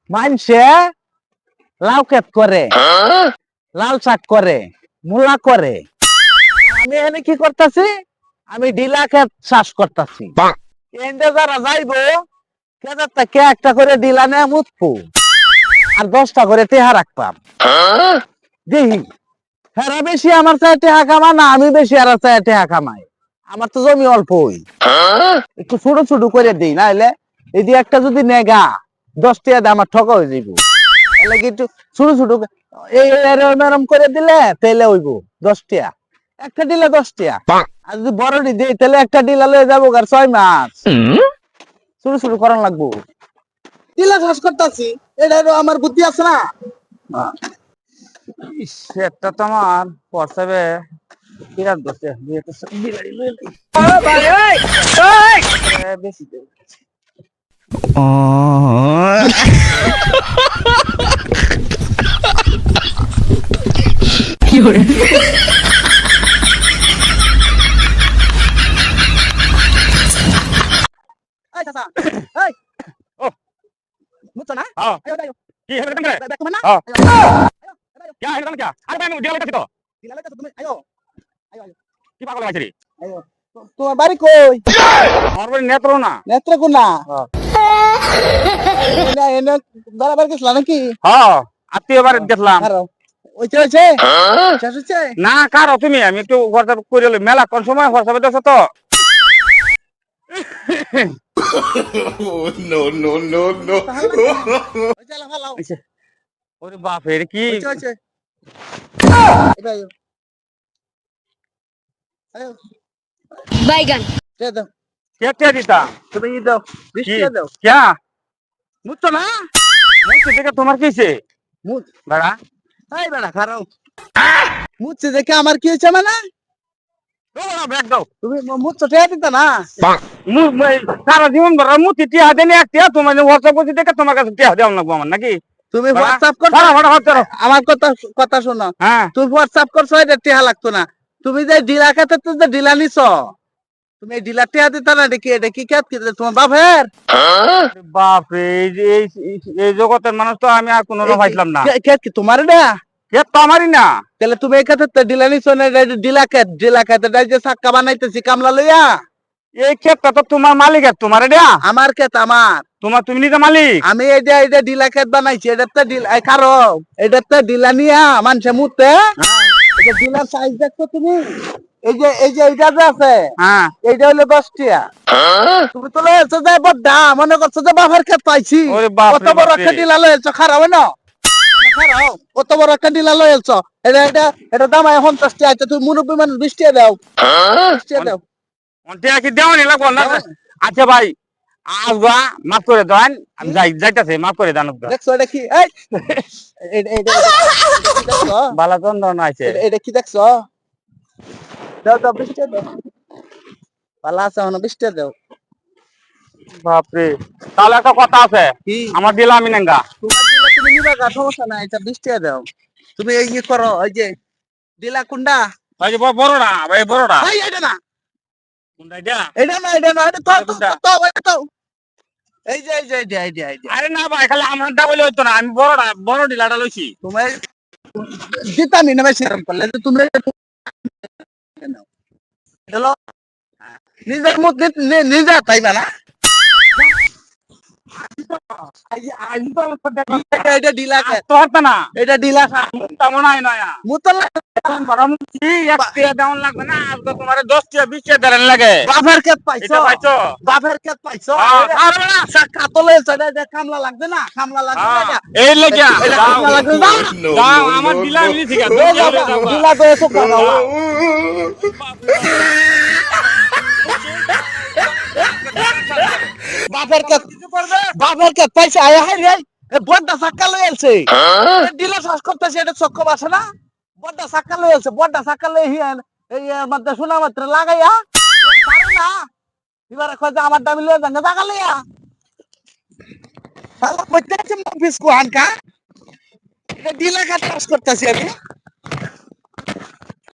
মানছে লাউ ক্ষেত করে, লাল শাক করে, মূলা করে, আমি এখানে কি করতেছি? আমি ডিলা ক্ষেত চাষ করতেছি। এনতে যারা যাইবো ক্ষেতের থেকে একটা করে ডিলা নে মুতফু আর 10টা করে টেহা রাখতাম। দেখি হেরা বেশি আমার চাই টেহা কামা না আমি বেশি আর চাই টেহা কামাই। আমার তো জমি অল্পই, একটু ছোট ছোট করে দিই, না হলে এই দিয়ে একটা যদি নেগা 10 টাকা দিয়ে আমার ঠকা হয়ে যাইব। তাহলে কি একটু ছোট ছোট এই এরম করে দিলে তাহলে হইব 10 টাকা, একটা দিলে 10 টাকা। আর যদি বড়টি দিই তাহলে একটা ডিলা লয়ে যাবো আর 6 মাস। ছোট ছোট করান লাগবো। ডিলা চাষ করতেছি, এটা আমার বুদ্ধি আছে না? সেটা তো আমার হোয়াটসঅ্যাপে বিরাট দোষে বিড়ালি লয়ে লই। বেশি দেব। এই চাচা, এই ও বুঝছো না? হ্যাঁ আয়ো আয়ো, কি হেলে কেন রে? দেখো না? হ্যাঁ আয়ো আয়ো, क्या हेले क्या अरे भाई मैं डिला लेके तो ডিলা লইতাছো তুমি, আয়ো আয়ো আয়ো কি পাগল হইছিস রে? আয়ো। তোমার বাড়ি কই? আমার বাড়ি নেত্র না। নেত্রকোনা। হ্যাঁ এনে এনে বরাবর গেছিলা নাকি? হ্যাঁ আত্মীয় বাড়ি গেছিলাম। আরো ওইছে ওইছে শেষ হচ্ছে? না কারো তুমি আমি একটু হোয়াটসঅ্যাপ করে লই, মেলা কোন সময় হোয়াটসঅ্যাপে দেখো তো। No, no, no, no. ওইছে লা ভালো, ওরে বাপ রে কি ওইছে ওইছে এটা আয়ো আয়ো, বাইগান দে দাও, কেটে দিতা তুমি ই দাও, কি বৃষ্টি দাও। क्या মুতো না মুতো দেখে তোমার কিছে মুত বাড়া এই বেড়া খারাও, মুতছে দেখে আমার কি হয়েছে মানে? ও বাড়া ব্যাগ দাও তুমি মুতছো টেয়া দিতা না? মু সারা জীবন ভরা মুতি টিয়া দেনি একটা তোমার হোয়াটসঅ্যাপ করছি দেখে তোমার কাছে টিয়া দেওয়া লাগবো আমার নাকি? তুমি বাড়া, হোয়াটসঅ্যাপ করছো? বাড়া, বাড়া, বাড়া, আমার কথা কথা শোনো, হ্যাঁ তুমি হোয়াটসঅ্যাপ করছো এটা টেহা লাগতো না। তুমি যে ডিলা খাতে তো যে ডিলা নিছো, তুমি এই ডিলা টেহা দিতা না? দেখি এটা কি খেত কি তোমার বাপের? বাপ রে এই জগতের মানুষ তো আমি আর কোনো পাইছিলাম না। খেত কি তোমার এটা? খেত তো আমারই না। তাহলে তুমি এই খাতে তো ডিলা নিছো না? এটা ডিলা খেত, ডিলা খেতে যে চাক্কা বানাইতেছি কামলা লইয়া, এই ক্ষেতটা তো তোমার মালিকের, তোমার এটা আমার খেত আমার। তুমি নিজে মালিক। আমি এটা এটা ডিলা খেত বানাইছি, এটাতে ডিলা কারো এটাতে ডিলা নিয়া মানুষে মুতে এটা ডিলার সাইজ দেখছো তুমি? এই যে এইটা যে আছে, হ্যাঁ এইটা হলো 10 টিয়া। তুমি তো লয়েছো যে বড্ডা, মনে করছো যে বাপের খেত পাইছি। ওরে বাপ কত রে বড় বাপ একটা রে। ডিলা লয়েছো, খারাপ হয় না? খারাপ, কত বড় একটা ডিলা লয়েছো। এটা এটা এটা দাম 50 টিয়া। আচ্ছা তুমি মুরব্বী মানুষ 20 টিয়া দাও, 20 টিয়া দাও। অন্তে কি দেওয়া নি লাগবো না? আচ্ছা ভাই আসবা মাফ করে দেন, আমি যাইতাছি মাফ করে দেন। দেখছো এটা কি? এই এটা এটা কি দেখছো? বালা চন্দন আছে। এটা কি দেখছো? দাও দাও 20 টিয়া দাও। পালা আছে না, 20 টিয়া দাও। বাপরে তাহলে একটা কথা আছে, কি? আমার দিলা আমি নেঙ্গা। তোমার দিলে তুমি নিবা গা, সমস্যা নাই। এটা 20 টিয়া দাও। তুমি এই ই করো, ওই যে দিলা কুন্ডা। ভাই বড়টা ভাই বড়টা এই এটা না, কোনটা এটা? এটা না, এটা না, এটা তো কোনটা? তো এটা তো এই যে এই যে এই যে আরে না ভাই খালি আমারটা বলে হইতো না, আমি বড় ডিলাটা লইছি। তুমি দিতামি না বেশি আরাম করলে তুমি হ্যালো নিজের মুখ নিজে তাইবা না? এটা ডিলা খেত, তো হতো না এটা ডিলা তেমন হয় নয়া মুতল বড় মুখি এক টাকা দেওয়ান লাগবে না, আজকে তোমার 10 টাকা 20 টাকা দেন লাগে। বাপের খেত পাইছো, এটা পাইছো? বাপের খেত পাইছো। হ্যাঁ, আরে না কাতলে এটা কামলা লাগবে না, কামলা লাগবে না এটা। এই লাগিয়া এটা কামলা লাগবে না। No, যাও no, আমার no, দিলা no. মিলি ঠিক আছে ডিলা তো এসব কথা না। বাপের খেত, বাপের খেত পাইছে। আয় হাই রে, বড়টা চাক্কা লই আলছে। ডিলা চাষ করতেছে, এটা চক্ক বাসে না? বড়টা চাক্কা লই আলছে, বড়টা চাক্কা লই এই মধ্যে শোনা মাত্র লাগাইয়া পারে না। এবারে কয় যে আমার দামি লয়ে যাঙ্গা জাগা লইয়া শালা কইতে আছে মফিস কোহান কা। এটা ডিলা কাট চাষ করতেছি আমি।